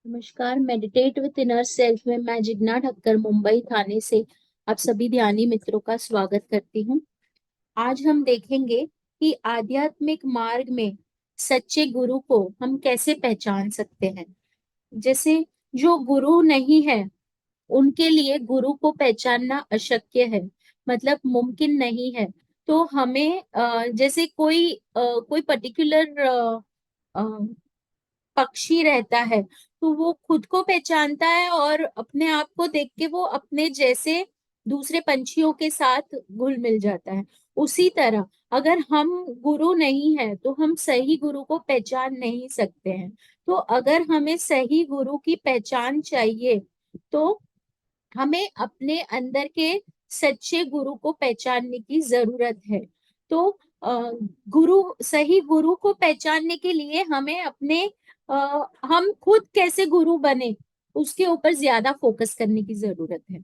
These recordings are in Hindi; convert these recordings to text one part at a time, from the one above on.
नमस्कार। मेडिटेट विद इनर सेल्फ में मैं जिग्ना ठक्कर मुंबई थाने से आप सभी ध्यानी मित्रों का स्वागत करती हूँ। आज हम देखेंगे कि आध्यात्मिक मार्ग में सच्चे गुरु को हम कैसे पहचान सकते हैं। जैसे जो गुरु नहीं है उनके लिए गुरु को पहचानना अशक्य है, मतलब मुमकिन नहीं है। तो हमें जैसे कोई पर्टिकुलर पक्षी रहता है तो वो खुद को पहचानता है और अपने आप को देख के वो अपने जैसे दूसरे पंछियों के साथ घुल मिल जाता है। उसी तरह अगर हम गुरु नहीं है तो हम सही गुरु को पहचान नहीं सकते हैं। तो अगर हमें सही गुरु की पहचान चाहिए तो हमें अपने अंदर के सच्चे गुरु को पहचानने की जरूरत है। तो गुरु सही गुरु को पहचानने के लिए हमें हम खुद कैसे गुरु बने उसके ऊपर ज्यादा फोकस करने की जरूरत है।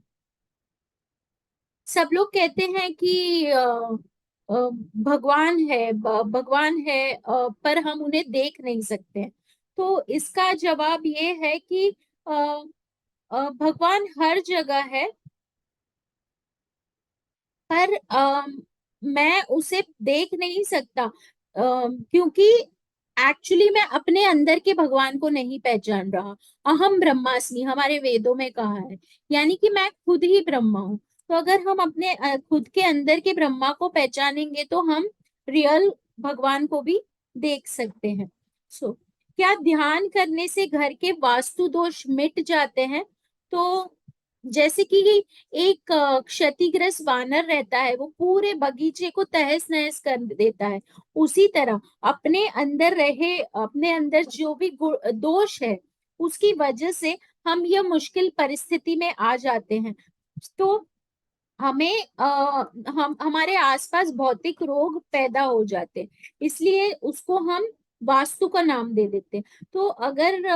सब लोग कहते हैं कि अ, भगवान है, भगवान है, पर हम उन्हें देख नहीं सकते। तो इसका जवाब ये है कि भगवान हर जगह है, पर मैं उसे देख नहीं सकता, क्योंकि एक्चुअली मैं अपने अंदर के भगवान को नहीं पहचान रहा। अहम ब्रह्मास्मि हमारे वेदों में कहा है, यानी कि मैं खुद ही ब्रह्मा हूँ। तो अगर हम अपने खुद के अंदर के ब्रह्मा को पहचानेंगे तो हम रियल भगवान को भी देख सकते हैं। सो क्या ध्यान करने से घर के वास्तु दोष मिट जाते हैं? तो जैसे कि एक क्षतिग्रस्त वानर रहता है, वो पूरे बगीचे को तहस नहस कर देता है। उसी तरह अपने अंदर जो भी दोष है उसकी वजह से हम यह मुश्किल परिस्थिति में आ जाते हैं। तो हमें हम हमारे आसपास भौतिक रोग पैदा हो जाते हैं, इसलिए उसको हम वास्तु का नाम दे देते हैं। तो अगर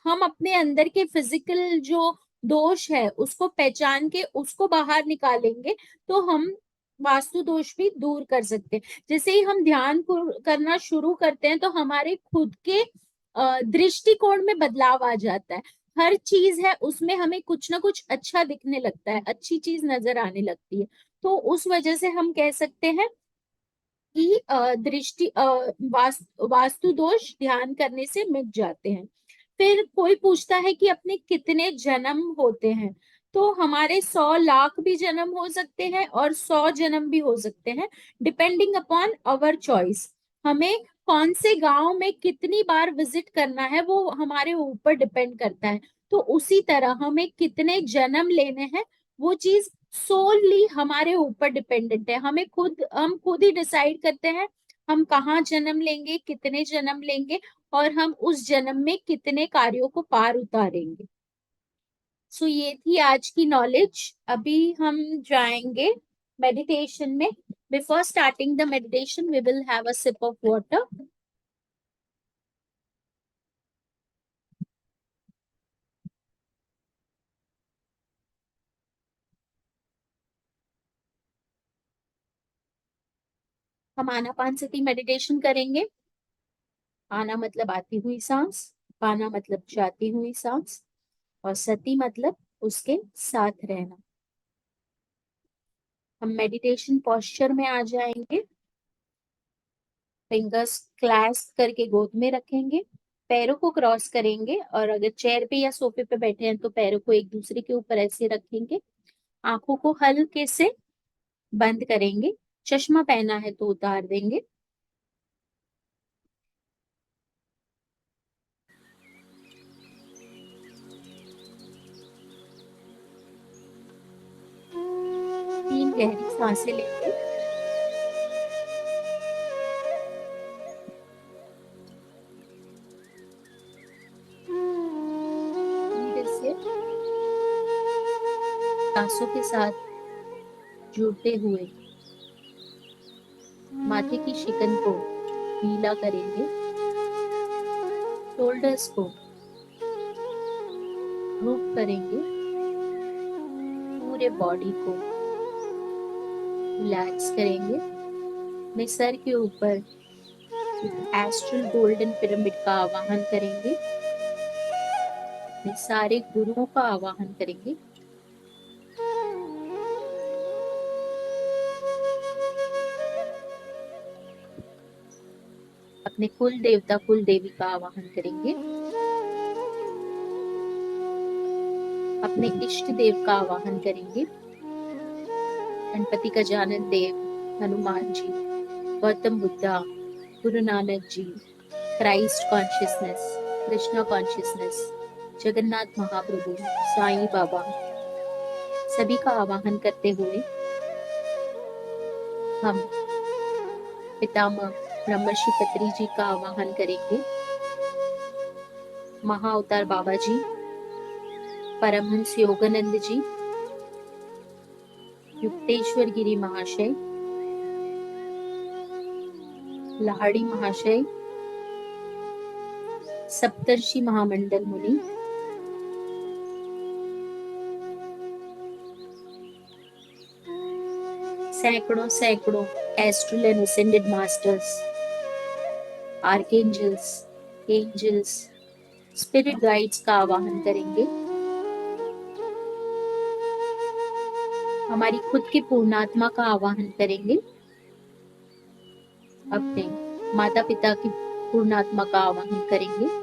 हम अपने अंदर के फिजिकल जो दोष है उसको पहचान के उसको बाहर निकालेंगे तो हम वास्तु दोष भी दूर कर सकते हैं। जैसे ही हम ध्यान करना शुरू करते हैं तो हमारे खुद के दृष्टिकोण में बदलाव आ जाता है। हर चीज है उसमें हमें कुछ ना कुछ अच्छा दिखने लगता है, अच्छी चीज नजर आने लगती है। तो उस वजह से हम कह सकते हैं कि वास्तु दोष ध्यान करने से मिट जाते हैं। फिर कोई पूछता है कि अपने कितने जन्म होते हैं? तो हमारे 100 लाख भी जन्म हो सकते हैं और 100 जन्म भी हो सकते हैं, डिपेंडिंग अपॉन अवर चॉइस। हमें कौन से गांव में कितनी बार विजिट करना है वो हमारे ऊपर डिपेंड करता है। तो उसी तरह हमें कितने जन्म लेने हैं वो चीज सोलली हमारे ऊपर डिपेंडेंट है। हम खुद ही डिसाइड करते हैं हम कहाँ जन्म लेंगे, कितने जन्म लेंगे और हम उस जन्म में कितने कार्यों को पार उतारेंगे। सो ये थी आज की नॉलेज। अभी हम जाएंगे मेडिटेशन में। Before starting the meditation we will have a sip of water. हम आनापानसती मेडिटेशन करेंगे। आना मतलब आती हुई सांस, पाना मतलब जाती हुई सांस, और सती मतलब उसके साथ रहना। हम मेडिटेशन पोस्चर में आ जाएंगे। फिंगर्स क्लैस्प करके गोद में रखेंगे, पैरों को क्रॉस करेंगे और अगर चेयर पे या सोफे पे बैठे हैं तो पैरों को एक दूसरे के ऊपर ऐसे रखेंगे। आंखों को हल्के से बंद करेंगे। चश्मा पहना है तो उतार देंगे। तीन गहरी सांसें लेंगे। धीरे से सांसों के साथ जुड़ते हुए माथे की शिकन को ढीला करेंगे। शोल्डर्स को ग्रुप करेंगे। पूरे बॉडी को रिलैक्स करेंगे। अपने सर के ऊपर एक एस्ट्रल गोल्डन पिरामिड का आवाहन करेंगे। अपने सारे गुरुओं का आवाहन करेंगे। अपने कुल देवता कुल देवी का आवाहन करेंगे। अपने इष्ट देव का आवाहन करेंगे। गणपति गजानन देव, Hanuman ji, Gautam Buddha, Guru Nanak ji, Christ consciousness, Krishna consciousness, Jagannath Mahaprabhu, Sai Baba, सभी का आवाहन करते हुए हम पितामह ब्रह्मर्षि पत्री जी का आवाहन करेंगे। महाअवतार बाबा जी, परमहंस योगानंद जी, युक्तेश्वर गिरी महाशय, लाहड़ी महाशय, सप्तर्षि महामंडल मुनि, सैकड़ों सैकड़ों astral and ascended masters, archangels, angels, spirit guides का आवाहन करेंगे। हमारी खुद की पूर्णात्मा का आवाहन करेंगे। अपने माता पिता की पूर्णात्मा का आवाहन करेंगे।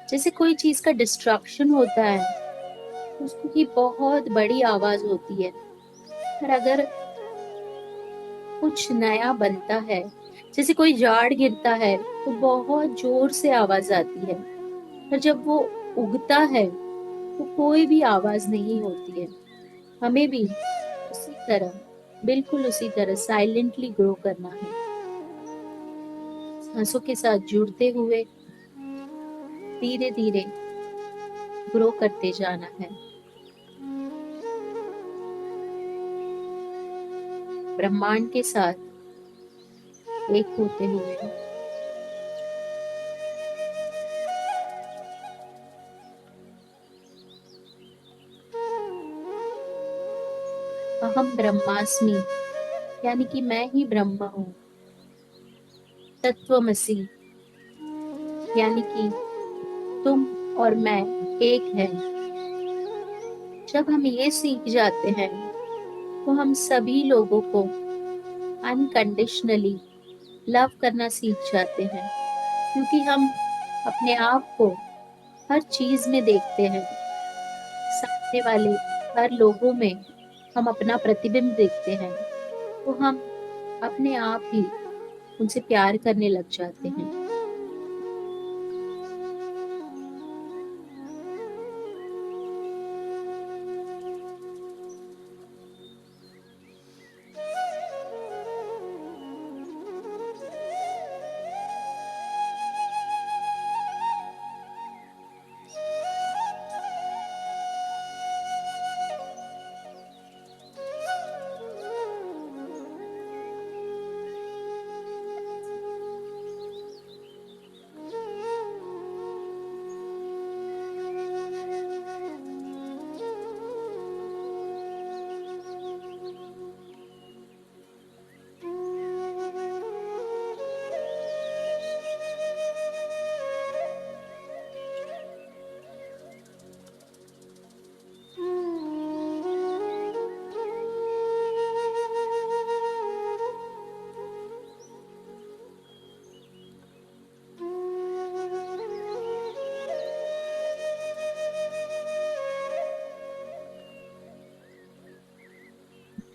जैसे कोई चीज का डिस्ट्रक्शन होता है, उसकी बहुत बड़ी आवाज होती है, पर अगर कुछ नया बनता है, जैसे कोई झाड़ गिरता है तो बहुत जोर से आवाज आती है, पर जब वो उगता है तो कोई भी आवाज नहीं होती है। हमें भी उसी तरह, बिल्कुल उसी तरह साइलेंटली ग्रो करना है, सांसों के साथ जुड़ते हुए धीरे धीरे ग्रो करते जाना है। ब्रह्मांड के साथ एक होते हुए अहम ब्रह्मास्मि, यानी कि मैं ही ब्रह्म हूँ। तत्वमसि, यानी कि तुम और मैं एक हैं। जब हम ये सीख जाते हैं तो हम सभी लोगों को अनकंडीशनली लव करना सीख जाते हैं, क्योंकि हम अपने आप को हर चीज में देखते हैं। सामने वाले हर लोगों में हम अपना प्रतिबिंब देखते हैं, तो हम अपने आप ही उनसे प्यार करने लग जाते हैं।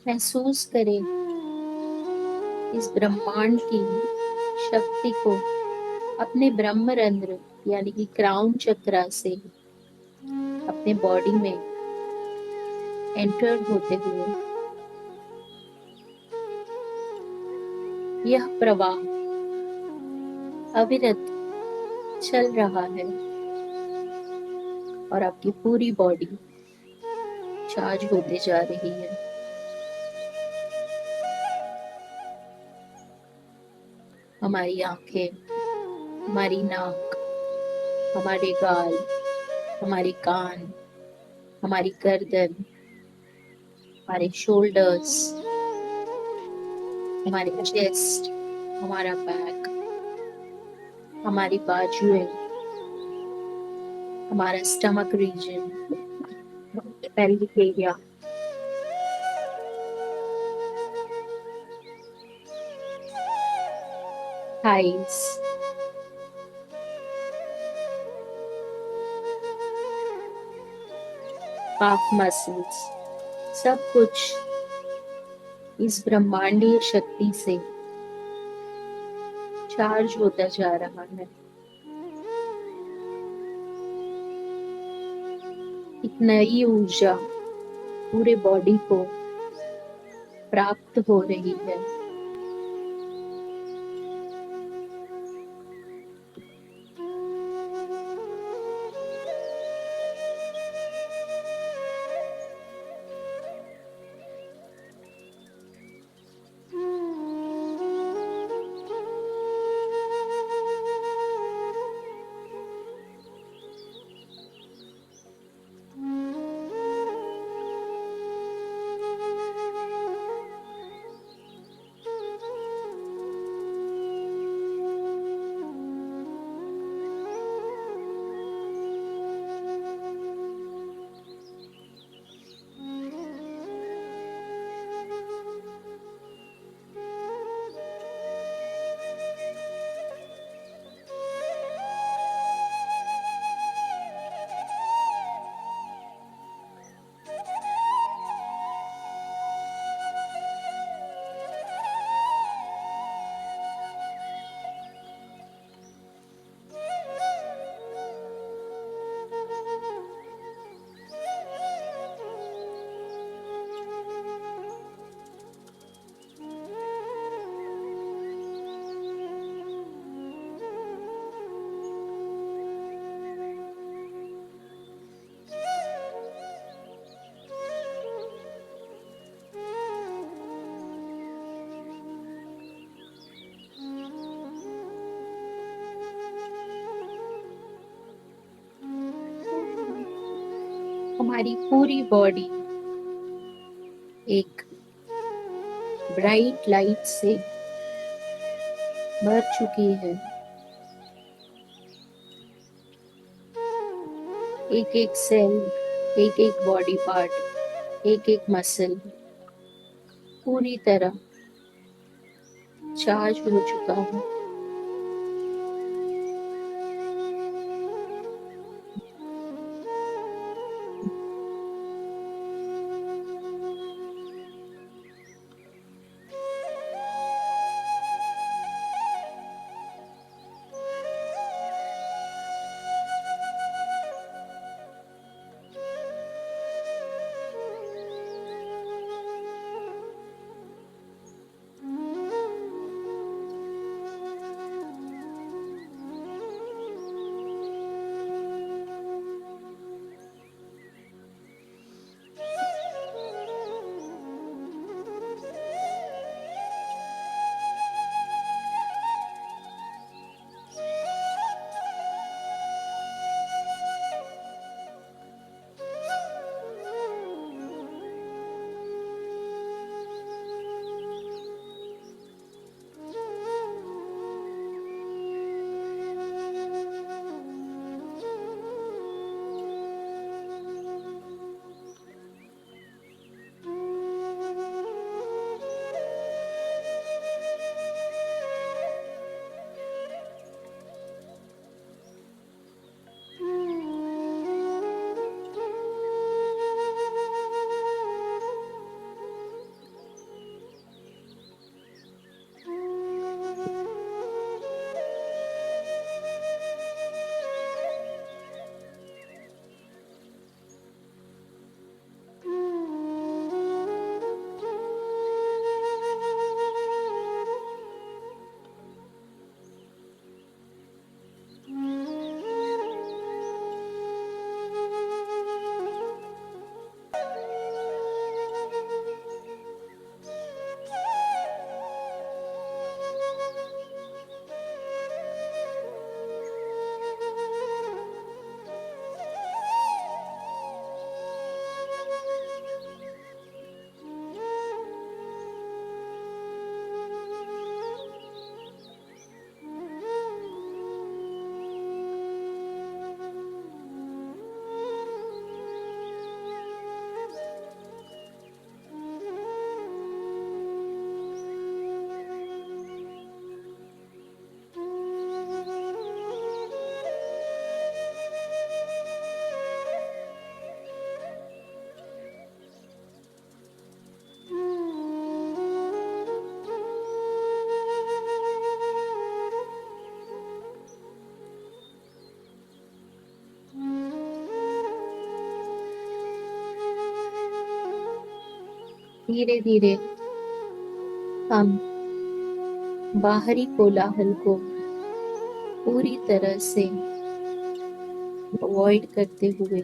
महसूस करें इस ब्रह्मांड की शक्ति को अपने ब्रह्मरंध्र यानी कि क्राउन चक्रा से अपने बॉडी में एंटर होते हुए। यह प्रवाह अविरत चल रहा है और आपकी पूरी बॉडी चार्ज होते जा रही है। हमारी आंखें, हमारी नाक, हमारे गाल, हमारे कान, हमारी गर्दन, हमारे शोल्डर्स, हमारे चेस्ट, हमारा बैक, हमारी बाजुएं, हमारा stomach region, pelvic area, thighs, calf muscles, सब कुछ इस ब्रह्मांडीय शक्ति से चार्ज होता जा रहा है। एक नई ऊर्जा पूरे बॉडी को प्राप्त हो रही है। हमारी पूरी बॉडी एक ब्राइट लाइट से भर चुकी है। एक एक सेल, एक एक बॉडी पार्ट, एक एक मसल पूरी तरह चार्ज हो चुका है। धीरे धीरे हम बाहरी कोलाहल को पूरी तरह से अवॉइड करते हुए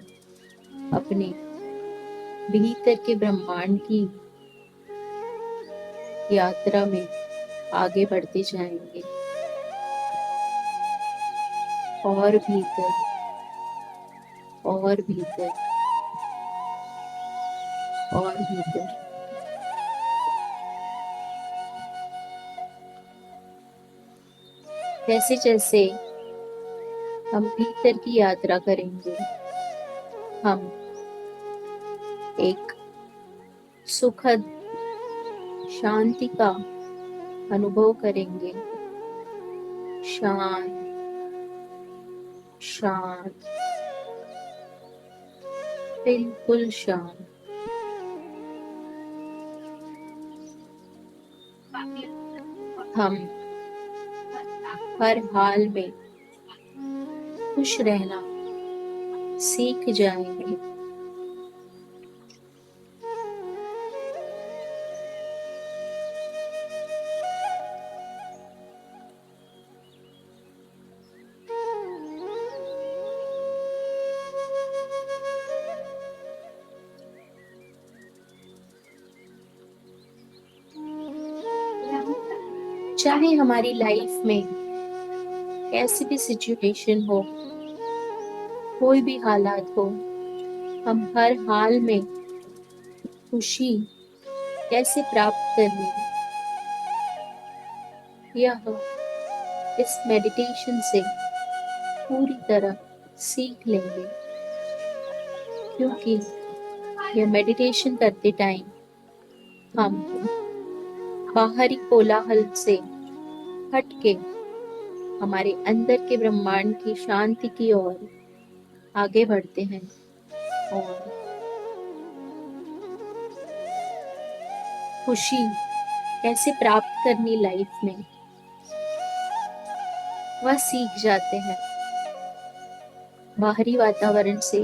अपने भीतर के ब्रह्मांड की यात्रा में आगे बढ़ते जाएंगे और भीतर और भीतर और भीतर। जैसे जैसे हम भीतर की यात्रा करेंगे, हम एक सुखद शांति का अनुभव करेंगे। शांत शांत, बिल्कुल शांत। हम हर हाल में खुश रहना सीख जाएंगे। चाहे हमारी लाइफ में कैसी भी सिचुएशन हो, कोई भी हालात हो, हम हर हाल में खुशी कैसे प्राप्त करनी, यह इस मेडिटेशन से पूरी तरह सीख लेंगे। क्योंकि यह मेडिटेशन करते टाइम हम बाहरी कोलाहल से हटके हमारे अंदर के ब्रह्मांड की शांति की ओर आगे बढ़ते हैं और खुशी कैसे प्राप्त करनी लाइफ में, वह सीख जाते हैं। बाहरी वातावरण से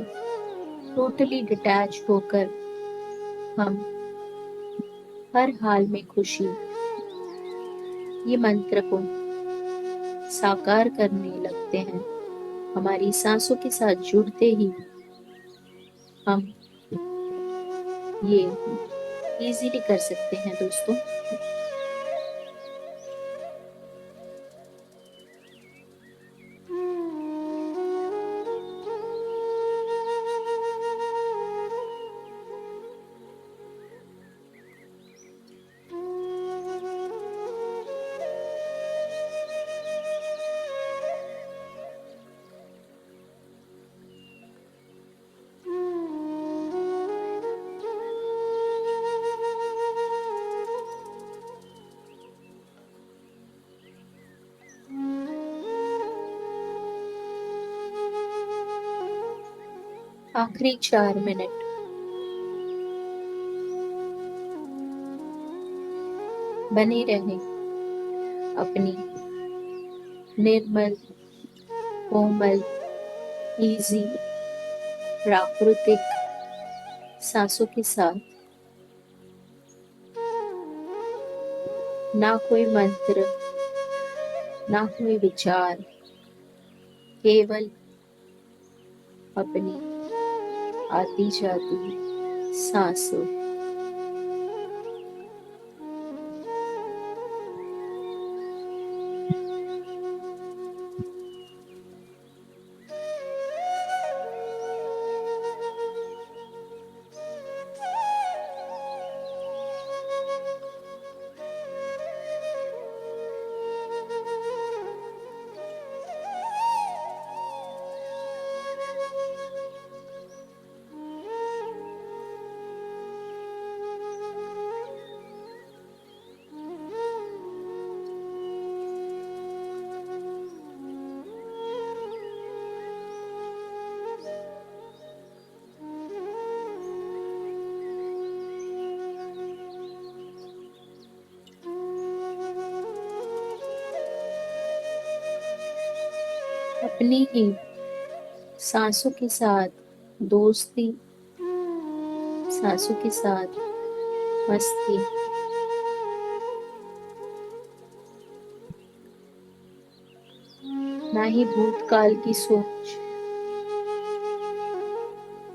टोटली डिटैच होकर हम हर हाल में खुशी, ये मंत्र को साकार करने लगते हैं। हमारी सांसों के साथ जुड़ते ही हम ये इजीली कर सकते हैं दोस्तों। आखिरी 4 मिनट बने रहे अपनी निर्मल, कोमल, इजी, प्राकृतिक सांसों के साथ। ना कोई मंत्र, ना कोई विचार, केवल अपनी आती जाती सांसों। अपनी ही सांसों के साथ दोस्ती, सांसों के साथ मस्ती, ना ही भूतकाल की सोच,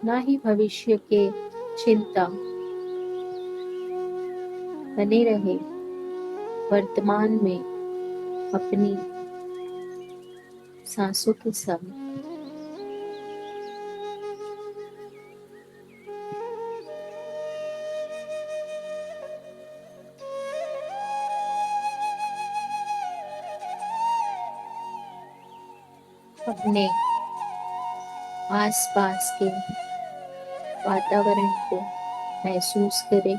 ना ही भविष्य के चिंता, बने रहे वर्तमान में अपनी सांसों के संग। अपने आसपास के वातावरण को महसूस करें,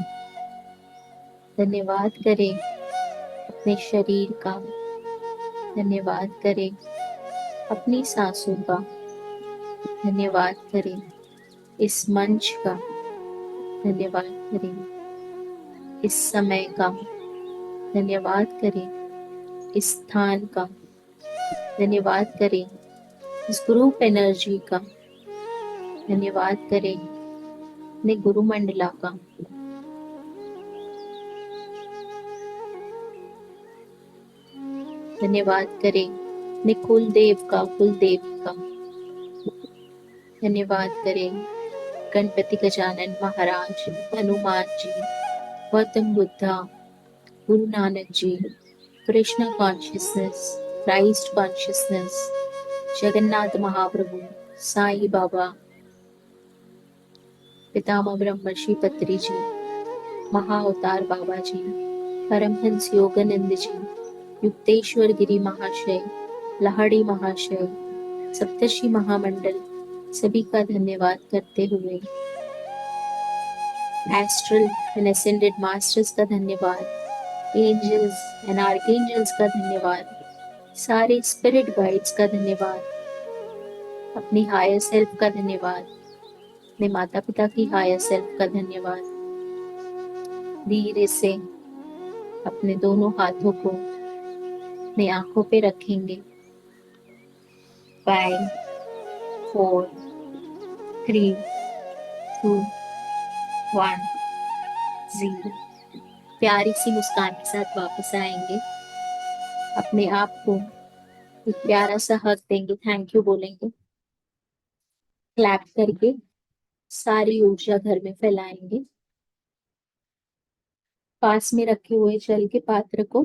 धन्यवाद करें अपने शरीर का, धन्यवाद करें अपनी सांसों का, धन्यवाद करें इस मंच का, धन्यवाद करें इस समय का, धन्यवाद करें इस स्थान का, धन्यवाद करें इस ग्रुप एनर्जी का, धन्यवाद करें अपने गुरु मंडला का। धन्यवाद करें अपने कुलदेव का, कुलदेवी का। धन्यवाद करें Ganpati Gajanan Maharaj, Hanuman ji, Gautam Buddha, Guru Nanak ji, Krishna consciousness, Christ consciousness, Jagannath Mahaprabhu, Sai Baba, Pitamah Brahmarshi Patri जी, महाअवतार बाबा जी, परमहंस योगानंद जी, युक्तेश्वर गिरी महाशय, लाहड़ी महाशय, सप्तर्षि महामंडल, सभी का धन्यवाद करते हुए एस्ट्रल एंड असेंडेड मास्टर्स का धन्यवाद, एंजल्स एंड आर्कएंजल्स का धन्यवाद, सारे स्पिरिट गाइड्स का धन्यवाद, अपनी हायर सेल्फ का धन्यवाद, अपने माता पिता की हायर सेल्फ का धन्यवाद। धीरे से अपने दोनों हाथों को अपनी आंखों पे रखेंगे। 5, 4, 3, 2, 1, 0। प्यारी सी मुस्कान के साथ वापस आएंगे। अपने आप को एक प्यारा सा हक देंगे, थैंक यू बोलेंगे, क्लैप करके सारी ऊर्जा घर में फैलाएंगे। पास में रखे हुए जल के पात्र को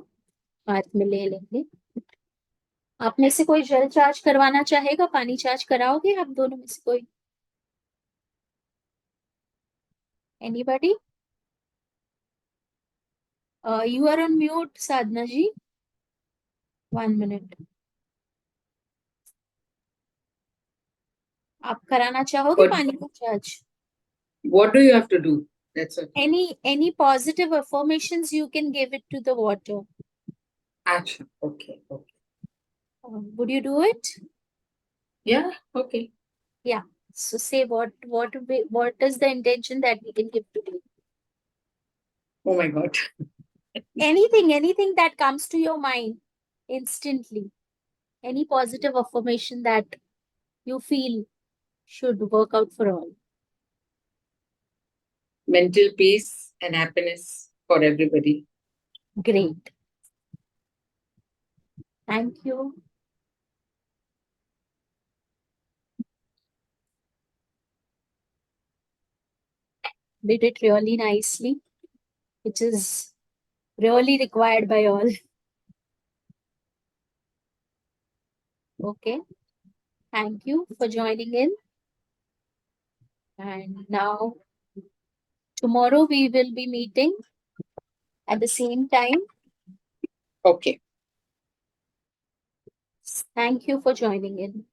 हाथ में ले लेंगे। आप में से कोई जल चार्ज करवाना चाहेगा? पानी चार्ज कराओगे आप दोनों में से कोई? Anybody? You are on mute Sadhana ji, 1 minute. आप कराना चाहोगे What पानी का charge? what do you have to do? That's okay. Any positive affirmations you can give it to the water. Action. Okay. Okay. Would you do it? Yeah. Okay. Yeah. So say what is the intention that we can give today? Oh my God. Anything that comes to your mind instantly. Any positive affirmation that you feel should work out for all. Mental peace and happiness for everybody. Great. Thank you. Did it really nicely, which is really required by all. Okay. Thank you for joining in. And now, tomorrow we will be meeting at the same time. Okay. Thank you for joining in.